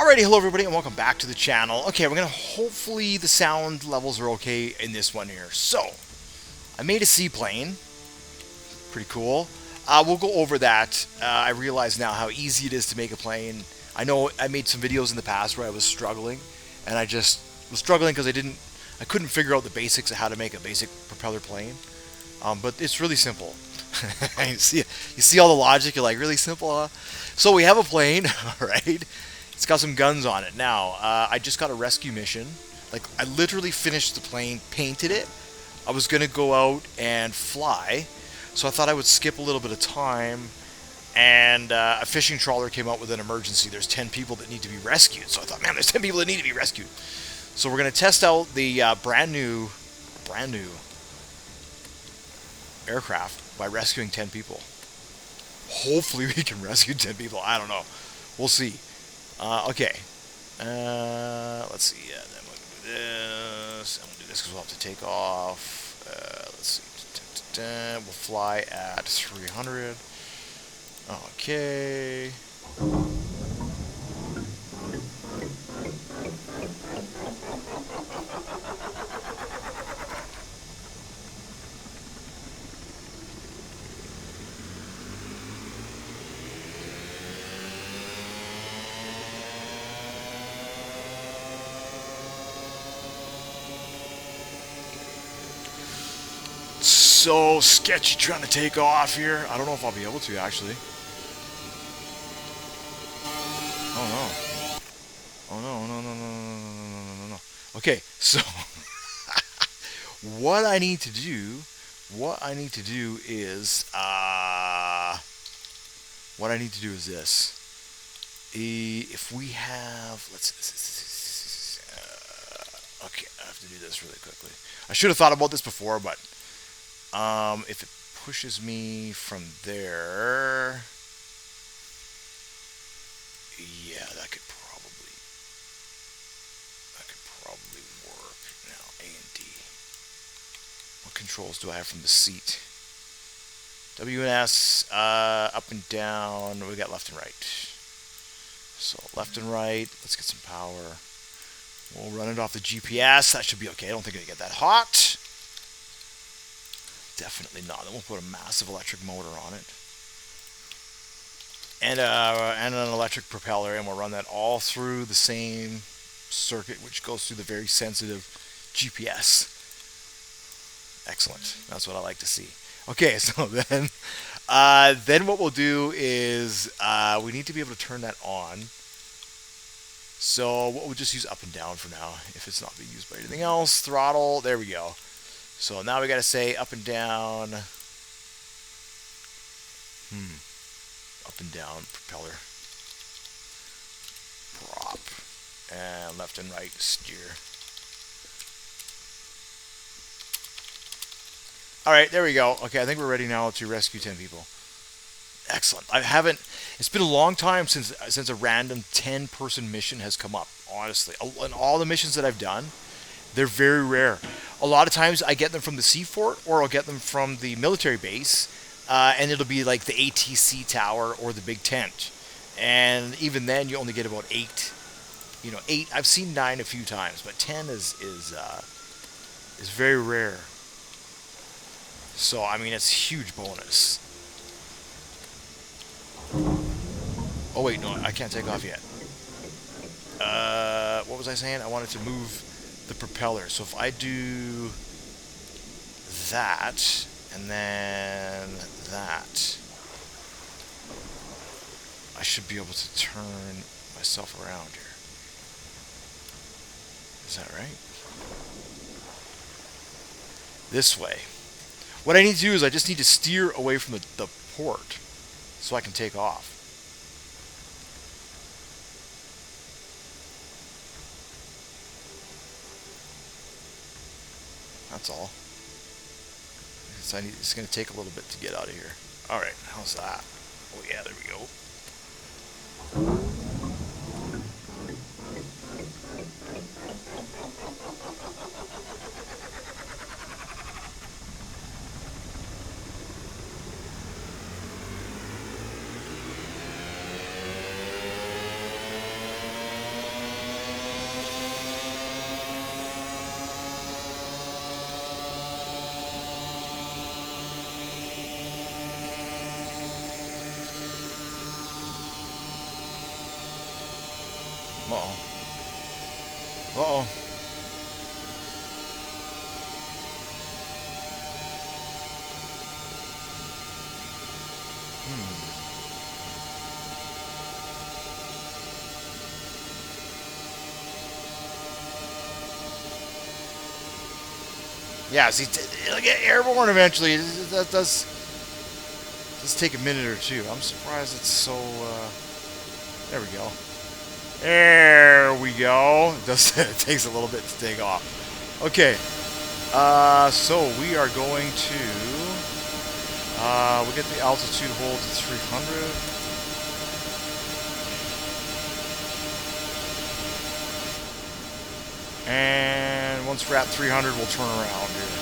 Alrighty, hello everybody and welcome back to the channel. Okay, we're gonna hopefully the sound levels are okay in this one here. So, I made a seaplane. Pretty cool. We'll go over that. I realize now how easy it is to make a plane. I know I made some videos in the past where I was struggling, and I just was struggling because I couldn't figure out the basics of how to make a basic propeller plane. But it's really simple. you see all the logic. You're like, really simple, huh? So we have a plane, all right. It's got some guns on it. Now, I just got a rescue mission. Like, I literally finished the plane, painted it. I was going to go out and fly. So I thought I would skip a little bit of time. And a fishing trawler came out with an emergency. There's 10 people that need to be rescued. So I thought, man, there's 10 people that need to be rescued. So we're going to test out the brand new aircraft by rescuing 10 people. Hopefully we can rescue 10 people. I don't know. We'll see. Okay. Let's see. Yeah, then we'll do this. I'm going to do this because we'll have to take off. Let's see. We'll fly at 300. Okay. So sketchy trying to take off here. I don't know if I'll be able to actually. Oh no. Oh no, no, no, no, no, no, no, no, no. Okay, so what I need to do is this. If we have, okay, I have to do this really quickly. I should have thought about this before, but if it pushes me from there, yeah, that could probably work. Now, A and D. What controls do I have from the seat? W and S, up and down. We got left and right. So left and right. Let's get some power. We'll run it off the GPS. That should be okay. I don't think it'll get that hot. Definitely not. Then we'll put a massive electric motor on it. And an electric propeller, and we'll run that all through the same circuit, which goes through the very sensitive GPS. Excellent. That's what I like to see. Okay, so then what we'll do is we need to be able to turn that on. So we'll just use up and down for now. If it's not being used by anything else, throttle. There we go. So now we got to say up and down. Up and down propeller. Prop. And left and right steer. Alright, there we go. Okay, I think we're ready now to rescue 10 people. Excellent. It's been a long time since a random 10-person mission has come up, honestly. And all the missions that I've done, they're very rare. A lot of times I get them from the sea fort, or I'll get them from the military base, and it'll be like the ATC tower or the big tent. And even then, you only get about 8. 8. I've seen 9 a few times, but 10 is very rare. So I mean, it's a huge bonus. Oh wait, no, I can't take off yet. What was I saying? I wanted to move the propeller. So if I do that and then that, I should be able to turn myself around here. Is that right? This way. What I need to do is I just need to steer away from the port so I can take off. That's all. It's going to take a little bit to get out of here. Alright, how's that? Oh yeah, there we go. Uh-oh. Uh-oh. Yeah, see, it'll get airborne eventually. That does take a minute or two. I'm surprised it's so. There we go. There we go. It does. It takes a little bit to take off. Okay. So we are going to. We get the altitude hold to 300. And once we're at 300, we'll turn around here.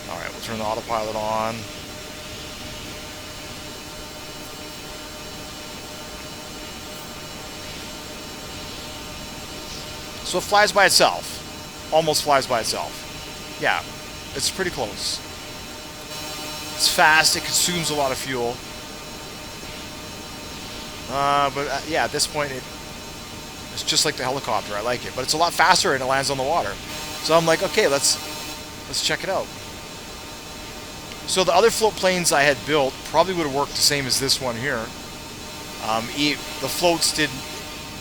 Alright, we'll turn the autopilot on. So it flies by itself. Almost flies by itself. Yeah, it's pretty close. It's fast, it consumes a lot of fuel. But yeah, at this point, it's just like the helicopter. I like it, but it's a lot faster and it lands on the water. So I'm like, okay, let's check it out. So the other float planes I had built probably would have worked the same as this one here. The floats did.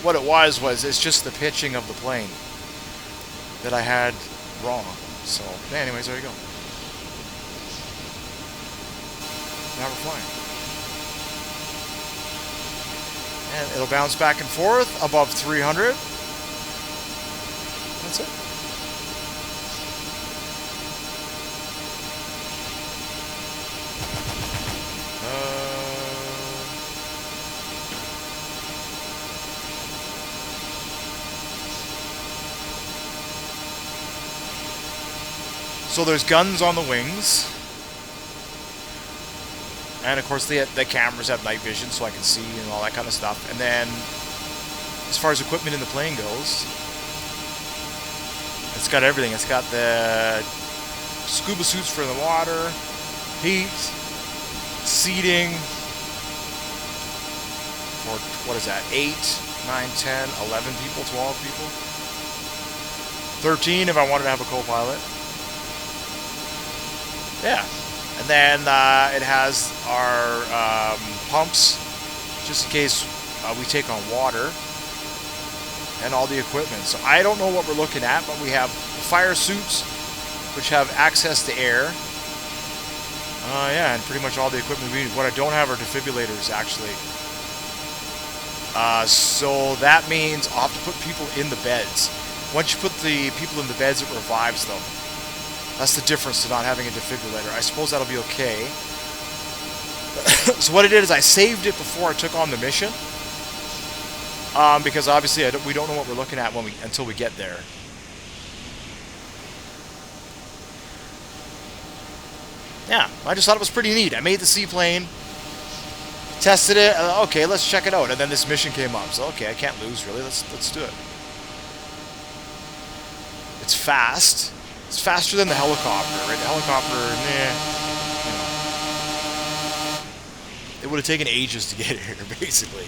What it was it's just the pitching of the plane that I had wrong. So, anyways, there you go. Now we're flying. And it'll bounce back and forth above 300. That's it. So there's guns on the wings. And of course the cameras have night vision so I can see and all that kind of stuff. And then as far as equipment in the plane goes, it's got everything. It's got the scuba suits for the water, heat, seating for, what is that, 8, 9, 10, 11 people, 12 people? 13 if I wanted to have a co-pilot. Yeah. And then it has our pumps, just in case we take on water, and all the equipment. So I don't know what we're looking at, but we have fire suits, which have access to air. Yeah, and pretty much all the equipment we need. What I don't have are defibrillators, actually. So that means I'll have to put people in the beds. Once you put the people in the beds, it revives them. That's the difference to not having a defibrillator. I suppose that'll be okay. So what I did is I saved it before I took on the mission. Because obviously we don't know what we're looking at until we get there. Yeah, I just thought it was pretty neat. I made the seaplane, tested it. Okay, let's check it out. And then this mission came up. So okay, I can't lose really. Let's do it. It's fast. It's faster than the helicopter, right? The helicopter, it would have taken ages to get here, basically.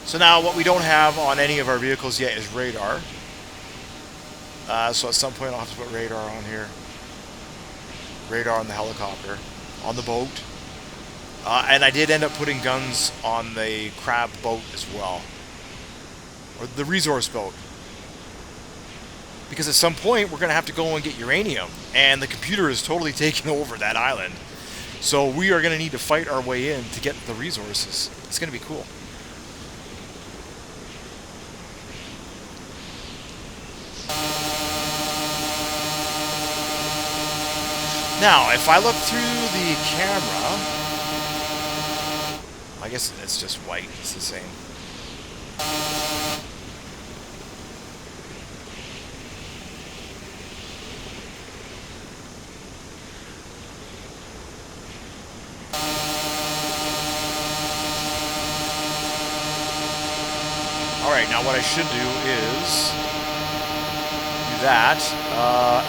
So now what we don't have on any of our vehicles yet is radar. So at some point I'll have to put radar on here. Radar on the helicopter, on the boat. And I did end up putting guns on the crab boat as well. Or the resource boat. Because at some point we're going to have to go and get uranium. And the computer is totally taking over that island. So we are going to need to fight our way in to get the resources. It's going to be cool. Now, if I look through the camera... I guess it's just white. It's the same. Alright, now what I should do is use that,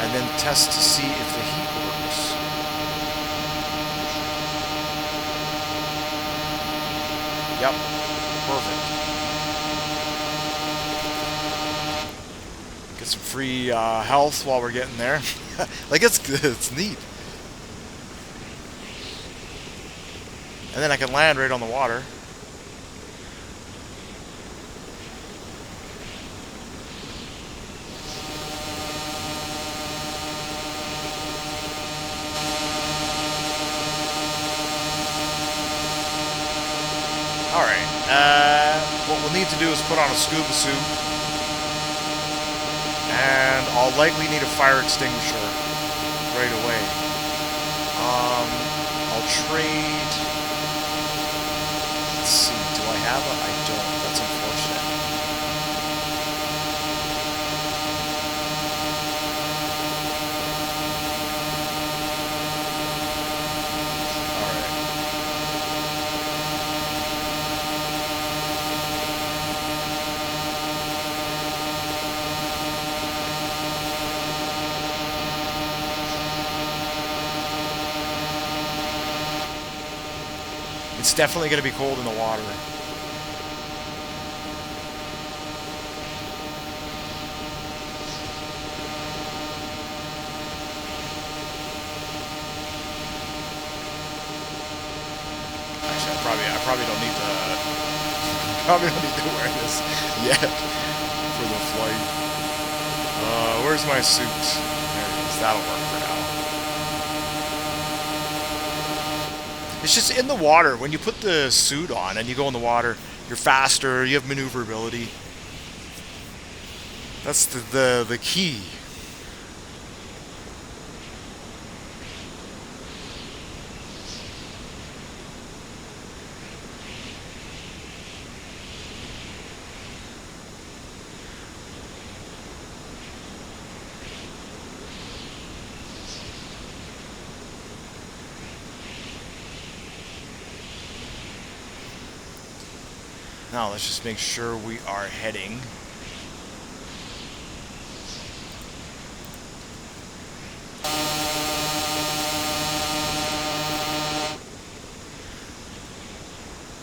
and then test to see if the heat works. Yep, perfect. Get some free health while we're getting there. Like, it's good, it's neat. And then I can land right on the water. Alright, what we'll need to do is put on a scuba suit. And I'll likely need a fire extinguisher right away. I'll trade... Let's see, do I have a... I don't, that's unfortunate. It's definitely going to be cold in the water. Actually, I probably don't need to wear this yet for the flight. Where's my suit? There it is. That'll work for now. It's just in the water. When you put the suit on and you go in the water, you're faster, you have maneuverability. That's the key. Now let's just make sure we are heading.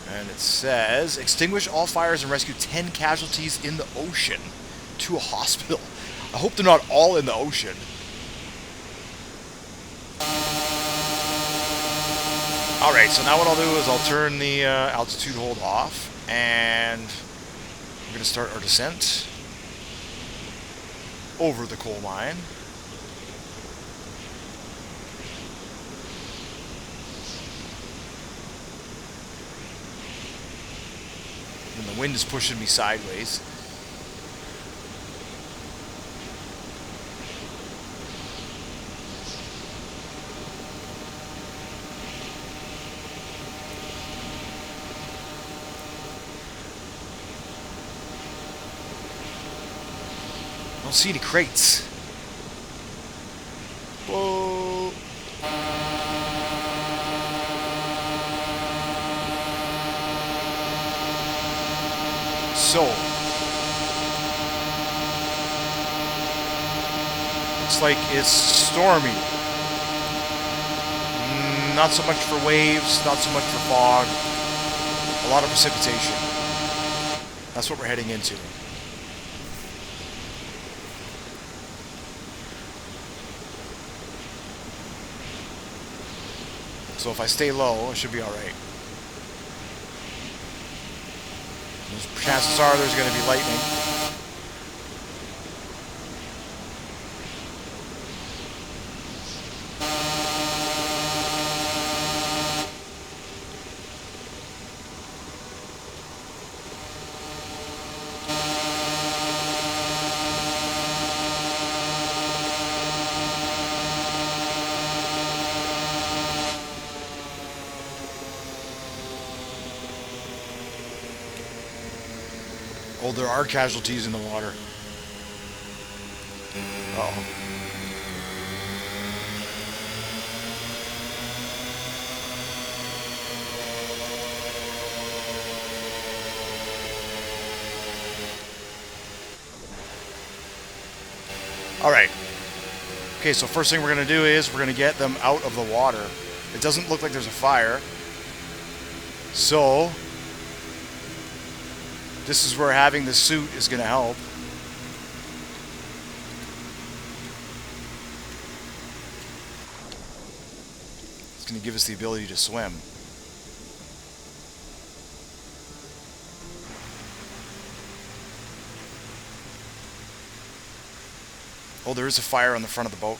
And it says, extinguish all fires and rescue 10 casualties in the ocean to a hospital. I hope they're not all in the ocean. Alright, so now what I'll do is I'll turn the altitude hold off. And we're going to start our descent over the coal mine. And the wind is pushing me sideways. I don't see any crates. Whoa. So, looks like it's stormy. Not so much for waves, not so much for fog. A lot of precipitation. That's what we're heading into. So if I stay low, I should be alright. Chances are there's going to be lightning. Oh, there are casualties in the water. Uh-oh. Alright. Okay, so first thing we're going to do is we're going to get them out of the water. It doesn't look like there's a fire. So, this is where having the suit is going to help. It's going to give us the ability to swim. Oh, there is a fire on the front of the boat.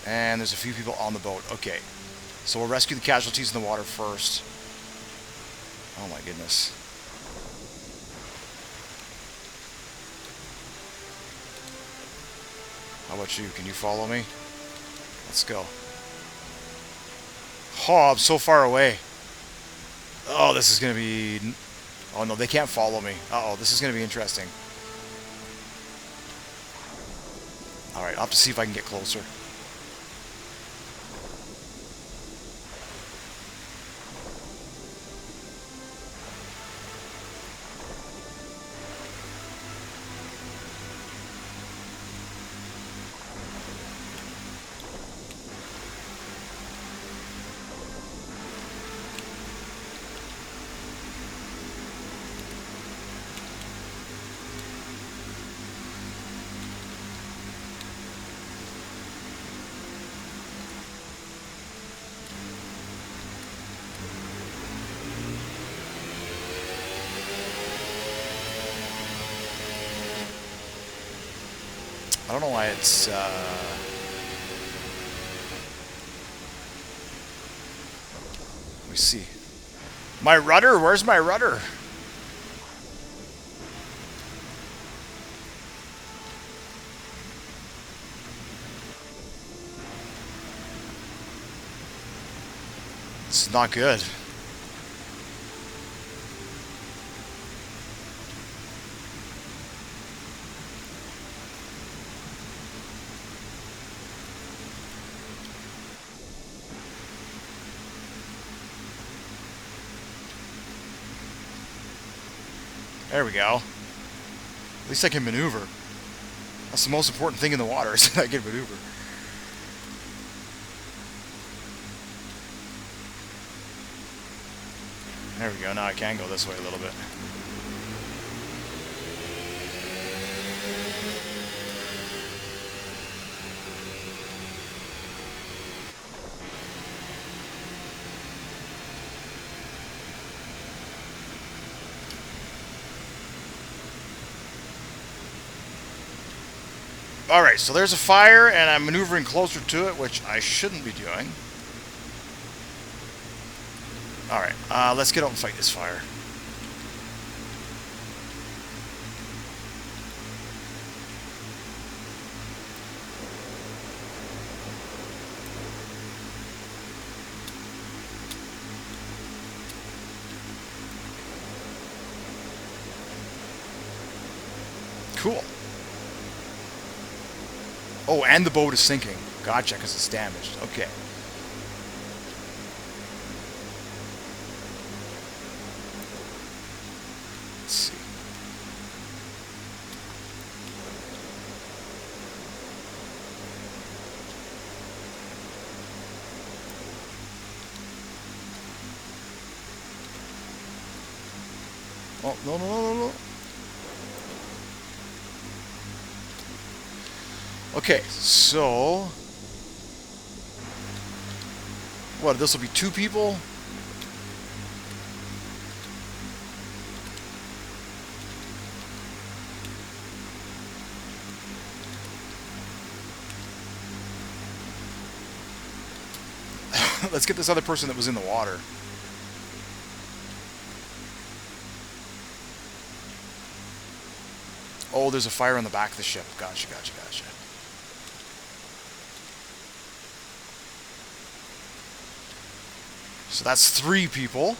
And there's a few people on the boat. Okay. So we'll rescue the casualties in the water first. Oh my goodness. How about you? Can you follow me? Let's go. Oh, I'm so far away. Oh, this is going to be... Oh no, they can't follow me. Uh-oh, this is going to be interesting. Alright, I'll have to see if I can get closer. I don't know why it's, let me see. My rudder? Where's my rudder? It's not good. There we go. At least I can maneuver. That's the most important thing in the water, is that I can maneuver. There we go. Now I can go this way a little bit. Alright, so there's a fire, and I'm maneuvering closer to it, which I shouldn't be doing. Alright, let's get out and fight this fire. Cool. Oh, and the boat is sinking. Gotcha, because it's damaged. Okay. Let's see. Oh, no, no, no, no, no. Okay, so... What, this will be 2 people? Let's get this other person that was in the water. Oh, there's a fire on the back of the ship. Gotcha, gotcha, gotcha. So that's 3 people.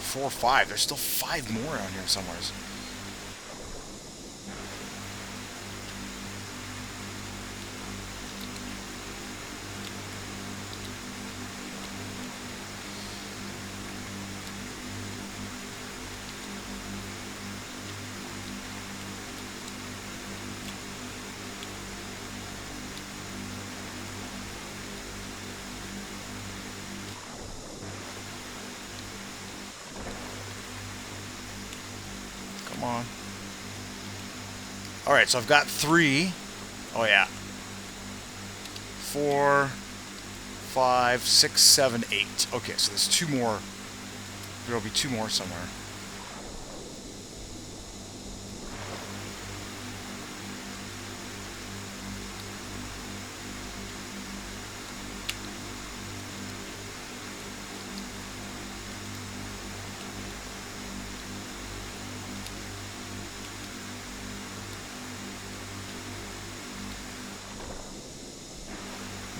4, 5. There's still 5 more around here somewhere. Come on. Alright, so I've got 3. Oh, yeah. 4, 5, 6, 7, 8. Okay, so there's 2 more. There'll be 2 more somewhere.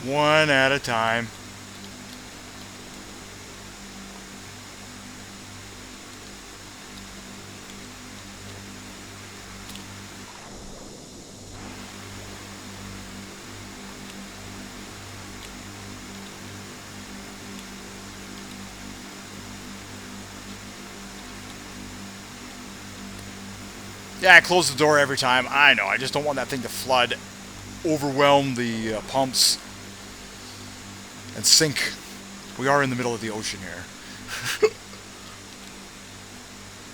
One at a time. Yeah, I close the door every time. I know, I just don't want that thing to flood, overwhelm the pumps, and sink. We are in the middle of the ocean here.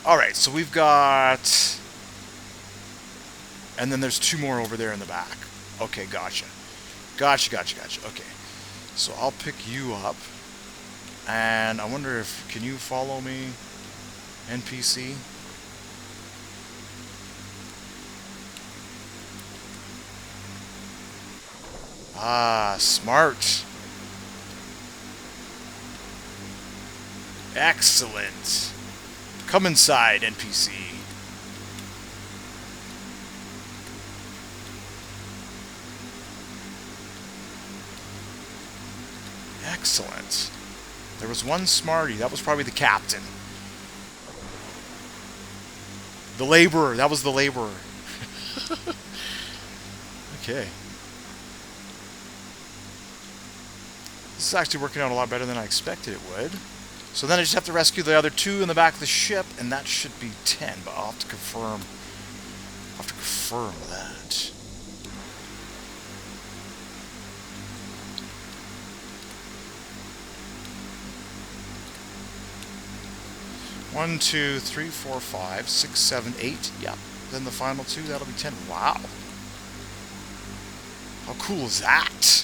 Alright, so we've got... And then there's 2 more over there in the back. Okay, gotcha. Gotcha. Okay. So I'll pick you up. And I wonder if... Can you follow me, NPC? Ah, smart. Excellent. Come inside, NPC. Excellent. There was one smarty. That was probably the captain. The laborer. That was the laborer. Okay. This is actually working out a lot better than I expected it would. So then I just have to rescue the other 2 in the back of the ship, and that should be 10, but I'll have to confirm. I'll have to confirm that. One, 2, 3, 4, 5, 6, 7, 8. Yep. Then the final 2, that'll be 10. Wow. How cool is that?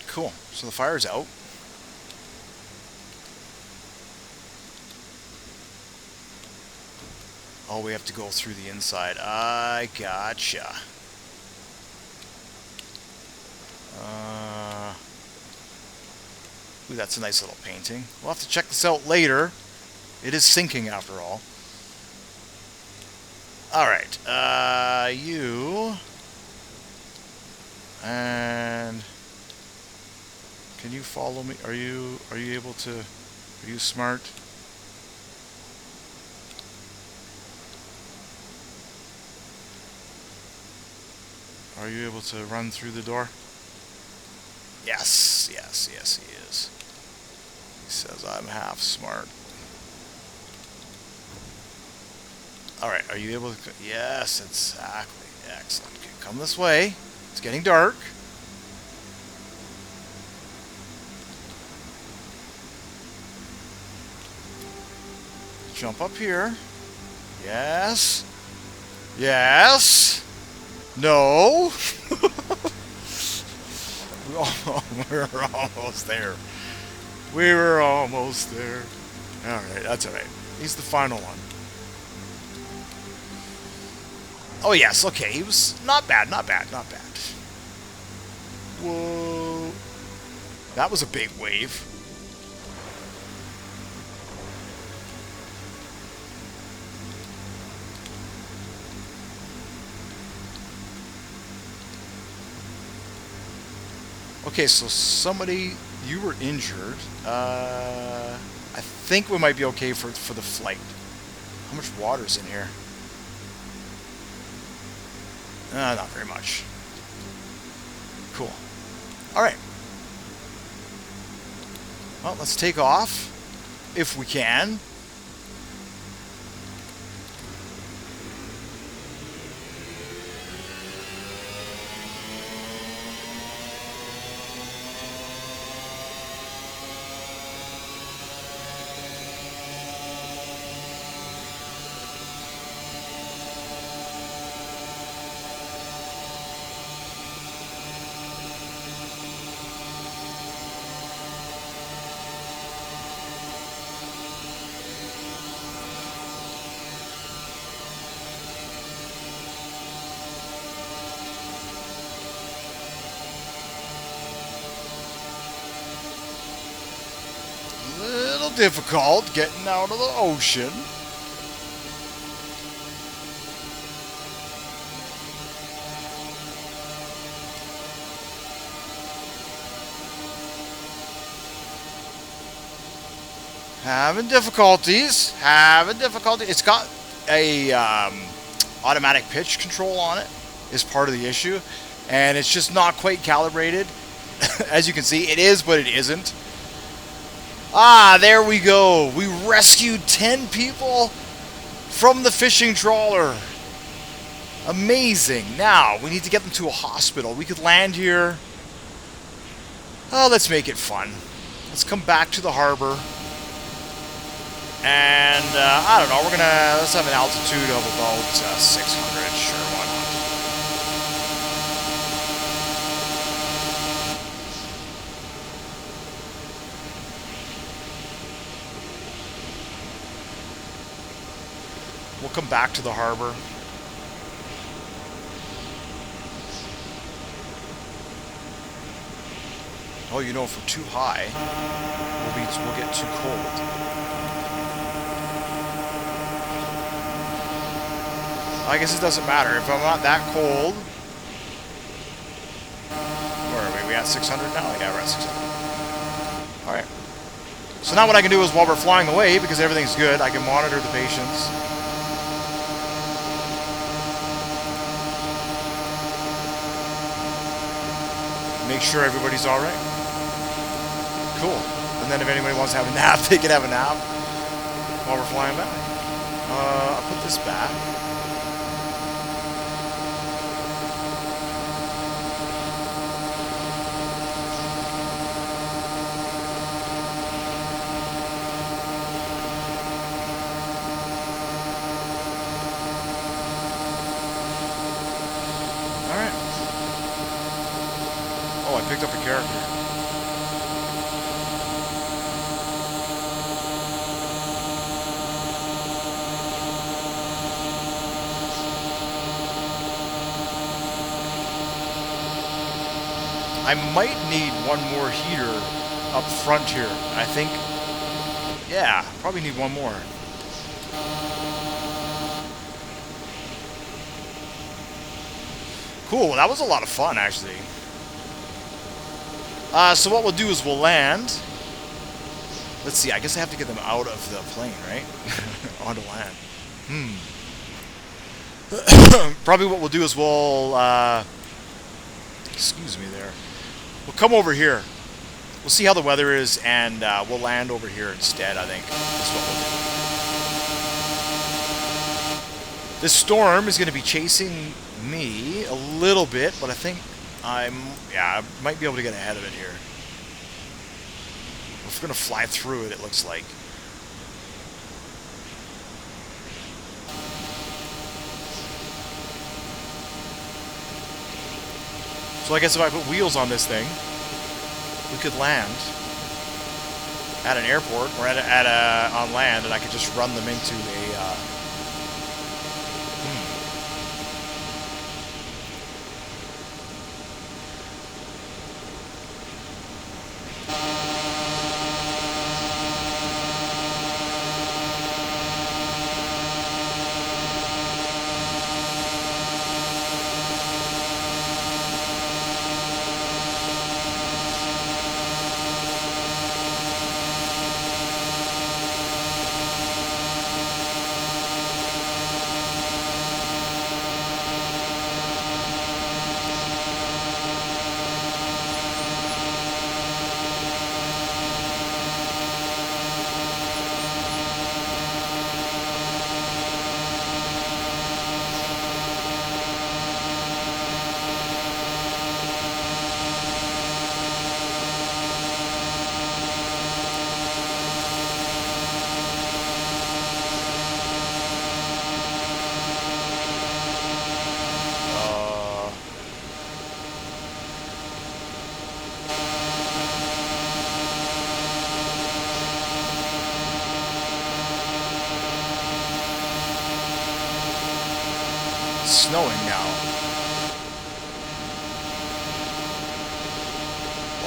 Cool. So the fire's out. Oh, we have to go through the inside. I gotcha. Ooh, that's a nice little painting. We'll have to check this out later. It is sinking after all. Alright. You... And... Can you follow me? Are you able to... Are you smart? Are you able to run through the door? Yes, he is. He says I'm half smart. Alright, are you able to... Yes, exactly. Excellent. Okay, come this way. It's getting dark. Jump up here. Yes. Yes. No. We're almost there. We were almost there. Alright, that's alright. He's the final one. Oh yes, okay. He was not bad. Whoa. That was a big wave. Okay, so somebody, you were injured. I think we might be okay for the flight. How much water's in here? Not very much. Cool. All right. Well, let's take off if we can. Little difficult getting out of the ocean. Having difficulties. It's got a automatic pitch control on it is part of the issue, and it's just not quite calibrated. As you can see, it is, but it isn't. Ah, there we go. We rescued 10 people from the fishing trawler. Amazing. Now, we need to get them to a hospital. We could land here. Oh, let's make it fun. Let's come back to the harbor. And, I don't know, let's have an altitude of about 600. Sure, why not? We'll come back to the harbor. Oh, you know, if we're too high, we'll get too cold. I guess it doesn't matter. If I'm not that cold... Where are we? We at 600 now? Yeah, we're at 600. Alright. So now what I can do is, while we're flying away, because everything's good, I can monitor the patients. Make sure everybody's alright. Cool. And then if anybody wants to have a nap, they can have a nap while we're flying back. I'll put this back. Oh, I picked up a character. I might need one more heater up front here. I think, yeah, probably need one more. Cool, that was a lot of fun, actually. So what we'll do is we'll land. Let's see, I guess I have to get them out of the plane, right? Onto land. Probably what we'll do is we'll, excuse me there. We'll come over here. We'll see how the weather is, and we'll land over here instead, I think. That's what we'll do. This storm is going to be chasing me a little bit, but I think I might be able to get ahead of it here. We're going to fly through it, it looks like. So I guess if I put wheels on this thing, we could land at an airport or on land, and I could just run them into a... snowing now.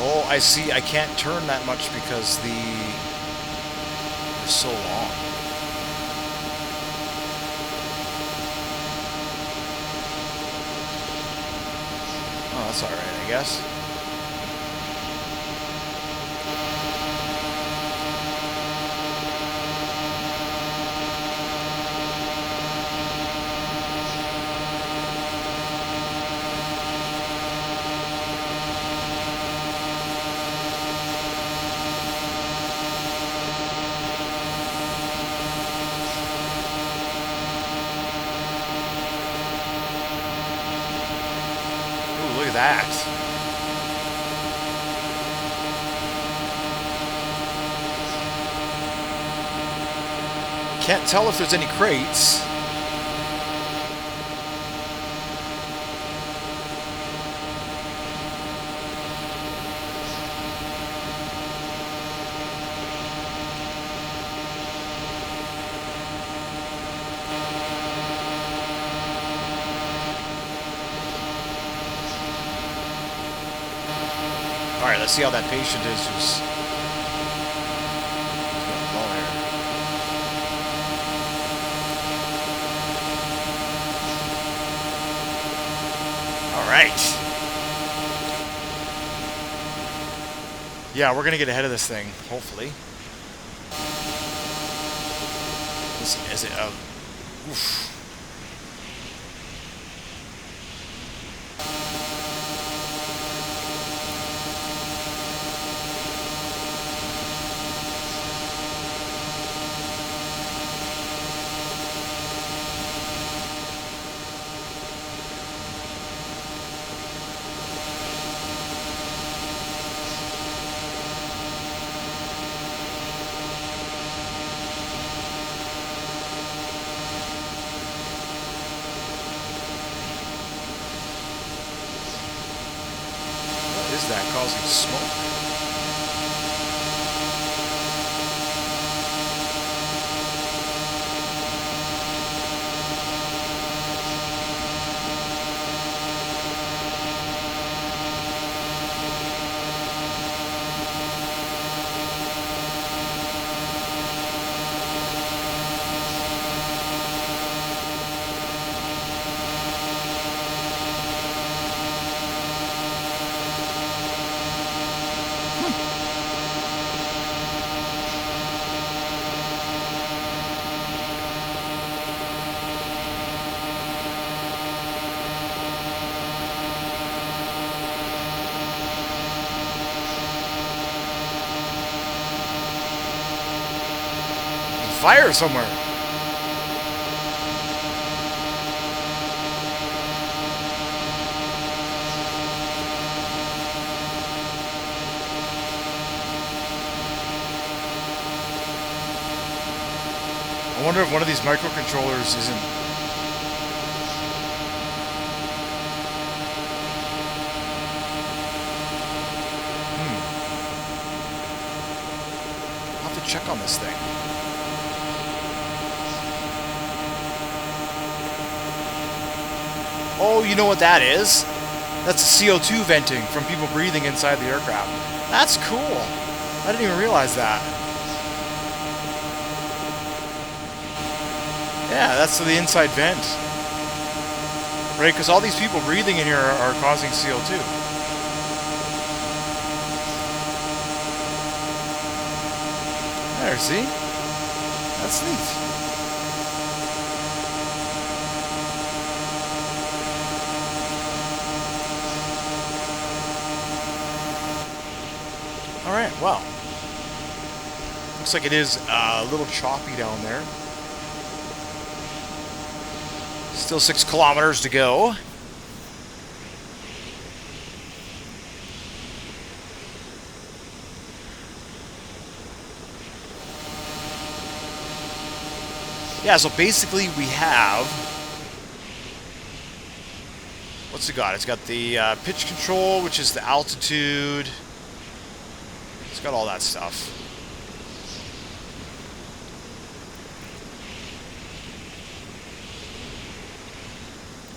Oh, I see. I can't turn that much because they're so long. Oh, that's alright, I guess. Look at that. Can't tell if there's any crates. All right, let's see how that patient is who's getting low here. All right. Yeah, we're gonna get ahead of this thing, hopefully. Is it? Oof. What is that causing smoke? Fire somewhere. I wonder if one of these microcontrollers isn't... I'll have to check on this thing. Oh, you know what that is? That's CO2 venting from people breathing inside the aircraft. That's cool. I didn't even realize that. Yeah, that's the inside vent. Right, because all these people breathing in here are causing CO2. There, see? That's neat. Alright, well. Looks like it is a little choppy down there. Still 6 kilometers to go. Yeah, so basically we have... What's it got? It's got the pitch control, which is the altitude. It's got all that stuff.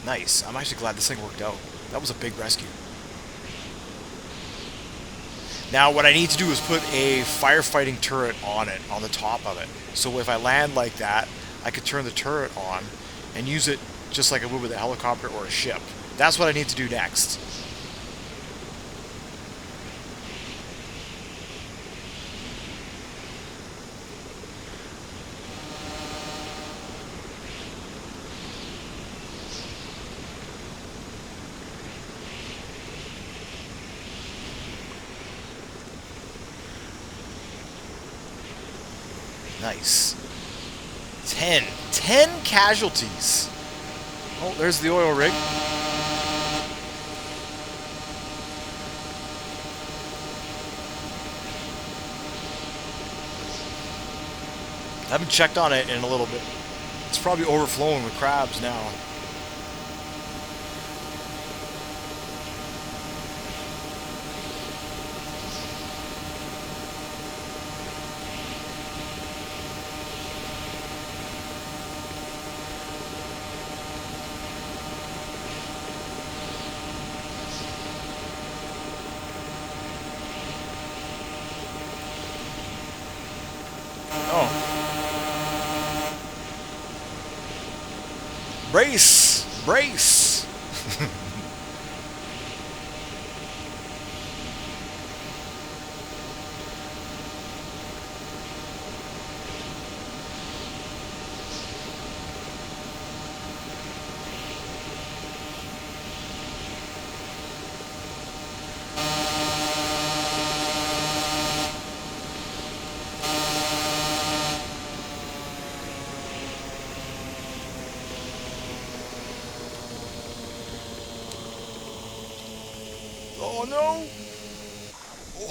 Nice. I'm actually glad this thing worked out. That was a big rescue. Now what I need to do is put a firefighting turret on it, on the top of it. So if I land like that, I could turn the turret on and use it just like I would with a helicopter or a ship. That's what I need to do next. Nice. 10 casualties. Oh, there's the oil rig. I haven't checked on it in a little bit. It's probably overflowing with crabs now. Oh. Brace! Brace! Oh no! Oh.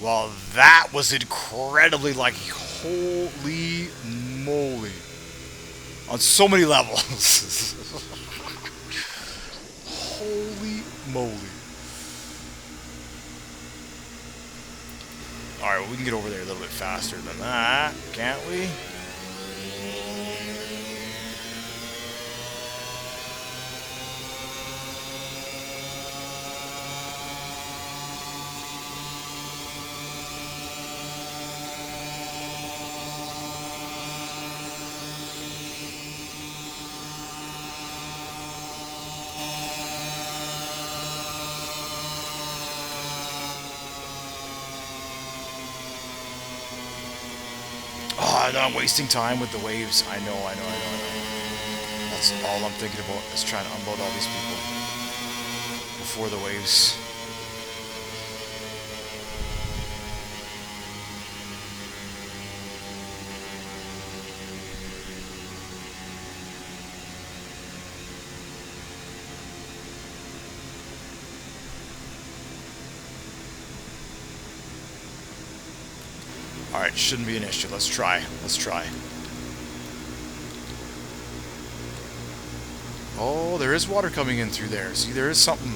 Well, that was incredibly lucky. Holy moly. On so many levels. Holy moly. Alright, well, we can get over there a little bit faster than that, can't we? Oh, no, I'm wasting time with the waves. I know. That's all I'm thinking about, is trying to unload all these people before the waves. Alright, shouldn't be an issue. Let's try. Let's try. Oh, there is water coming in through there. See, there is something.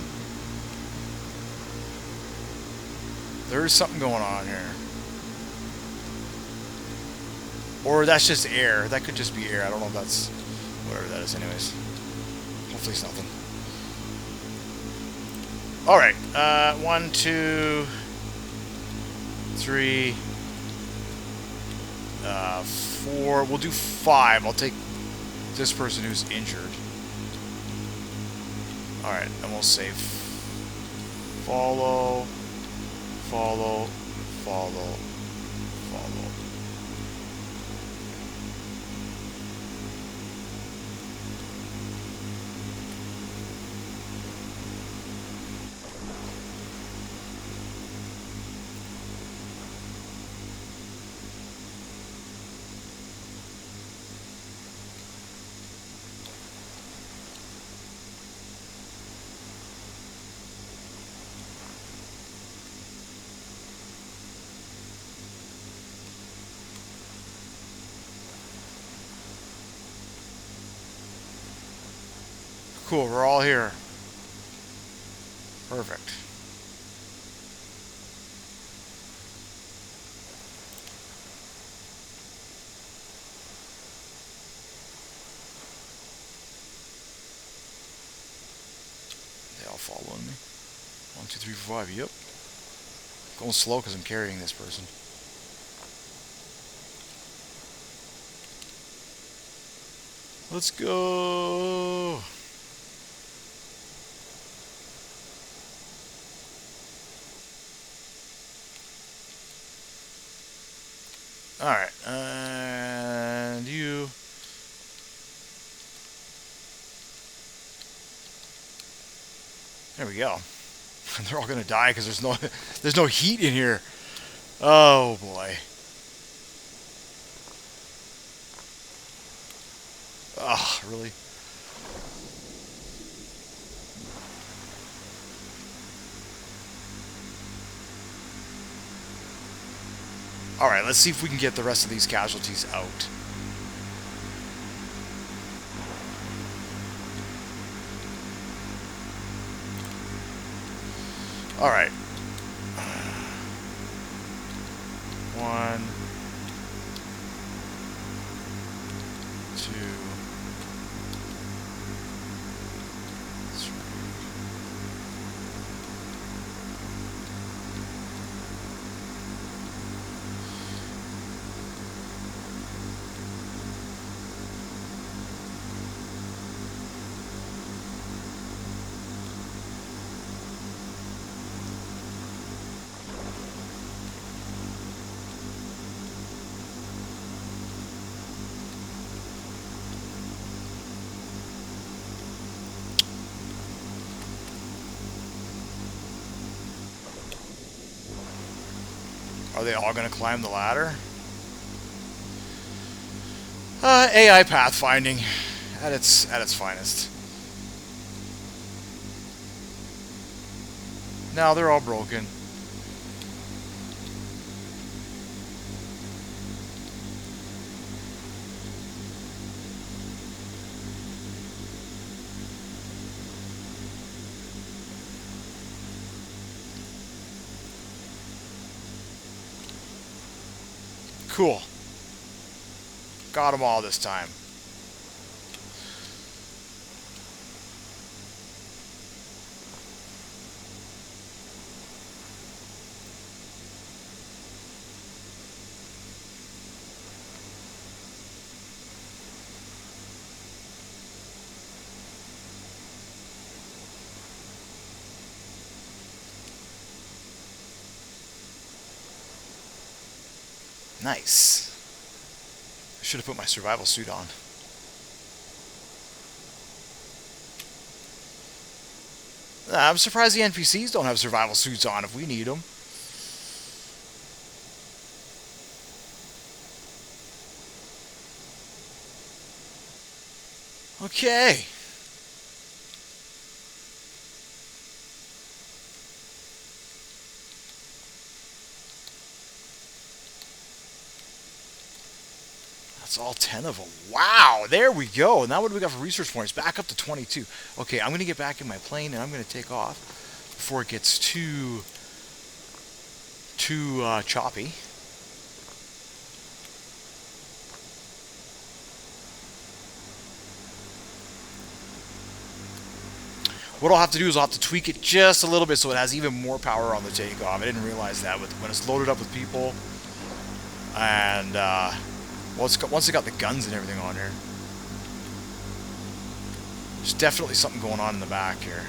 There is something going on here. Or that's just air. That could just be air. I don't know if that's whatever that is anyways. Hopefully it's nothing. Alright. 1, 2, 3, 4. We'll do 5. I'll take this person who's injured. Alright, and we'll say follow, follow, follow, follow. Cool, we're all here. Perfect. all following me? 1, 2, 3, 4, 5. Yep. Going slow because I'm carrying this person. Let's go. Alright, and you. There we go. They're all gonna die because there's no heat in here. Oh boy. Ugh, really? Alright, let's see if we can get the rest of these casualties out. Alright. 1, 2, 3. Are they all going to climb the ladder? AI pathfinding at its finest. No, they're all broken. Cool. Got them all this time. Nice. I should have put my survival suit on. I'm surprised the NPCs don't have survival suits on if we need them. Okay. That's all 10 of them. Wow, there we go. Now what do we got for research points? Back up to 22. Okay, I'm going to get back in my plane and I'm going to take off before it gets too choppy. What I'll have to do is I'll have to tweak it just a little bit so it has even more power on the takeoff. I didn't realize that when it's loaded up with people. And, once it got the guns and everything on here. There's definitely something going on in the back here.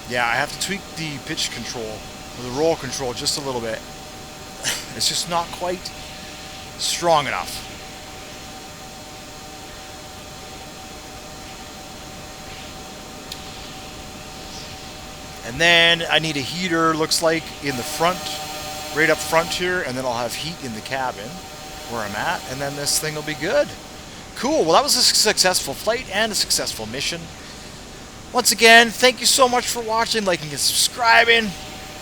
Yeah, I have to tweak the pitch control, or the roll control just a little bit. It's just not quite strong enough. And then I need a heater, looks like, in the front right up front here, and then I'll have heat in the cabin where I'm at, and then this thing will be good. Cool. Well, that was a successful flight and a successful mission. Once again, thank you so much for watching, liking, and subscribing.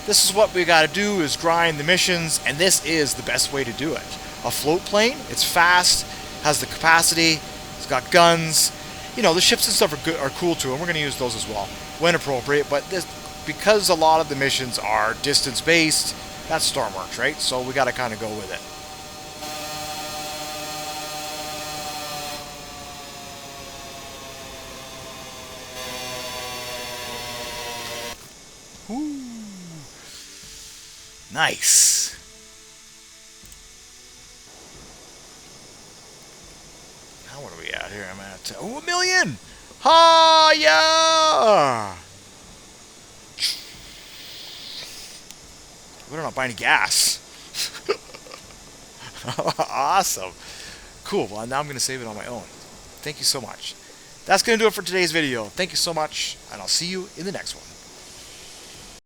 This is what we got to do, is grind the missions, and this is the best way to do it. A float plane, it's fast, has the capacity, it's got guns. You know, the ships and stuff are cool too, and we're going to use those as well when appropriate. But this, because a lot of the missions are distance-based, that's Stormworks, right? So we got to kind of go with it. Woo. Nice. Now what are we at here? I'm at $1 million. Ha yeah. We're not buying any gas. Awesome. Cool. Well, now I'm going to save it on my own. Thank you so much. That's going to do it for today's video. Thank you so much, and I'll see you in the next one.